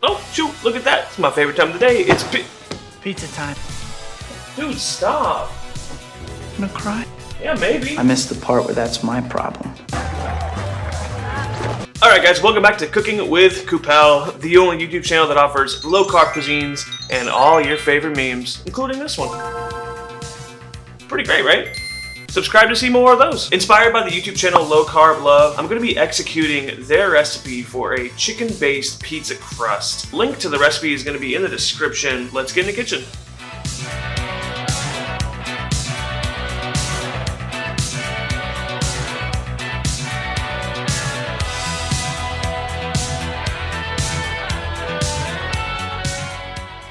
Oh, shoot, look at that. It's my favorite time of the day. It's pizza time. Dude, stop. I'm gonna cry. Yeah, maybe. I missed the part where that's my problem. Alright guys, welcome back to Cooking with Coupel, the only YouTube channel that offers low-carb cuisines and all your favorite memes, including this one. Pretty great, right? Subscribe to see more of those. Inspired by the YouTube channel Low Carb Love, I'm going to be executing their recipe for a chicken-based pizza crust. Link to the recipe is going to be in the description. Let's get in the kitchen.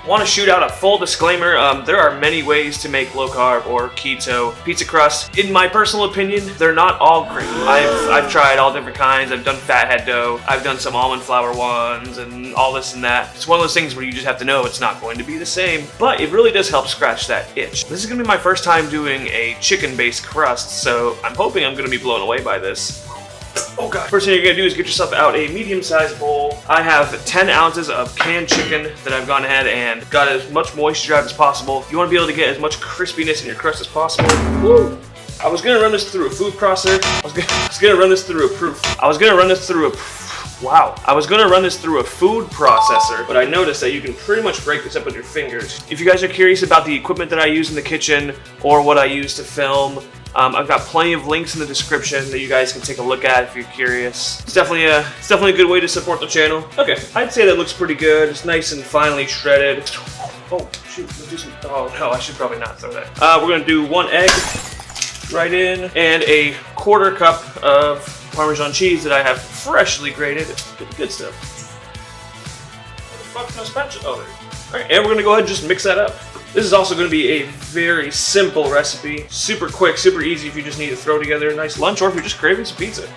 Want to shoot out a full disclaimer, there are many ways to make low carb or keto pizza crust. In my personal opinion, they're not all great. I've tried all different kinds. I've done fathead dough, I've done some almond flour ones and all this and that. It's one of those things where you just have to know it's not going to be the same, but it really does help scratch that itch. This is going to be my first time doing a chicken-based crust, so I'm hoping I'm going to be blown away by this. Oh god. First thing you're going to do is get yourself out a medium-sized bowl. I have 10 ounces of canned chicken that I've gone ahead and got as much moisture out as possible. You want to be able to get as much crispiness in your crust as possible. Woo! I was going to run this through a food processor. I was going to run this through a food processor, but I noticed that you can pretty much break this up with your fingers. If you guys are curious about the equipment that I use in the kitchen or what I use to film, I've got plenty of links in the description that you guys can take a look at if you're curious. It's definitely a good way to support the channel. Okay, I'd say that looks pretty good. It's nice and finely shredded. Oh shoot, let's do some. Oh no, I should probably not throw that. We're gonna do 1 egg right in and a 1/4 cup of Parmesan cheese that I have freshly grated. Good stuff. Where the fuck's my spatula? Oh, there. All right, and we're gonna go ahead and just mix that up. This is also going to be a very simple recipe. Super quick, super easy if you just need to throw together a nice lunch or if you're just craving some pizza.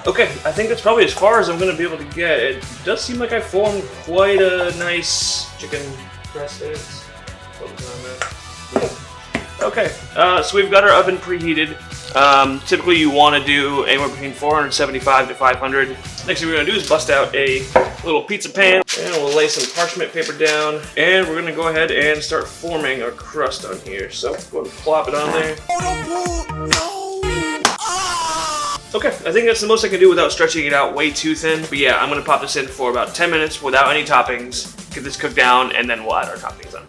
Okay, I think that's probably as far as I'm going to be able to get. It does seem like I formed quite a nice chicken crust. Okay, so we've got our oven preheated. Typically you want to do anywhere between 475 to 500. Next thing we're going to do is bust out a little pizza pan, and we'll lay some parchment paper down, and we're going to go ahead and start forming our crust on here. So go ahead and plop it on there. Okay, I think that's the most I can do without stretching it out way too thin. But yeah, I'm going to pop this in for about 10 minutes without any toppings, get this cooked down, and then we'll add our toppings on.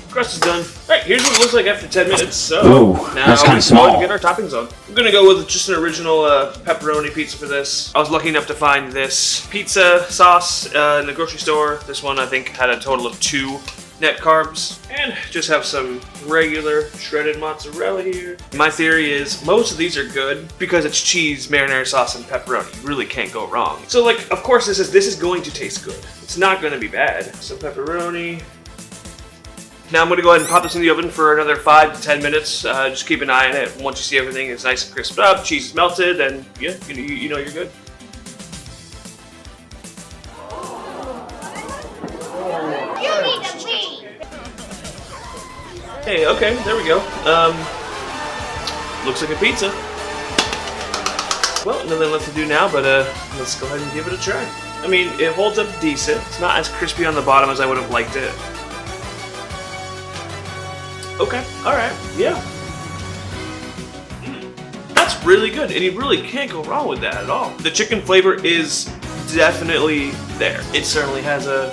Crust is done. Alright, here's what it looks like after 10 minutes. So now that's kind of we're going small. to get our toppings on. I'm going to go with just an original pepperoni pizza for this. I was lucky enough to find this pizza sauce in the grocery store. This one I think had a total of 2 net carbs. And just have some regular shredded mozzarella here. My theory is most of these are good because it's cheese, marinara sauce, and pepperoni. You really can't go wrong. So like, of course this is going to taste good. It's not going to be bad. So pepperoni. Now I'm going to go ahead and pop this in the oven for another 5 to 10 minutes. Just keep an eye on it. Once you see everything is nice and crisped up, cheese is melted, then yeah, you know you're good. You need to leave. Hey, okay, there we go. Looks like a pizza. Well, nothing left to do now, but let's go ahead and give it a try. I mean, it holds up decent. It's not as crispy on the bottom as I would have liked it. Okay, alright, yeah. That's really good, and you really can't go wrong with that at all. The chicken flavor is definitely there. It certainly has a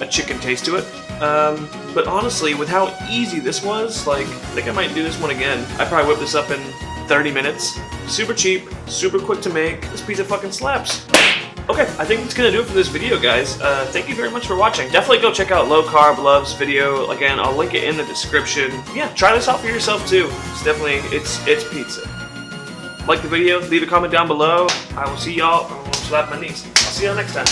chicken taste to it. But honestly, with how easy this was, like, I think I might do this one again. I probably whipped this up in 30 minutes. Super cheap, super quick to make. This pizza fucking slaps. Okay, I think that's gonna do it for this video, guys. Thank you very much for watching. Definitely go check out Low Carb Love's video. Again, I'll link it in the description. Yeah, try this out for yourself too. It's definitely, it's pizza. Like the video, leave a comment down below. I will see y'all. I'm gonna slap my knees. I'll see y'all next time.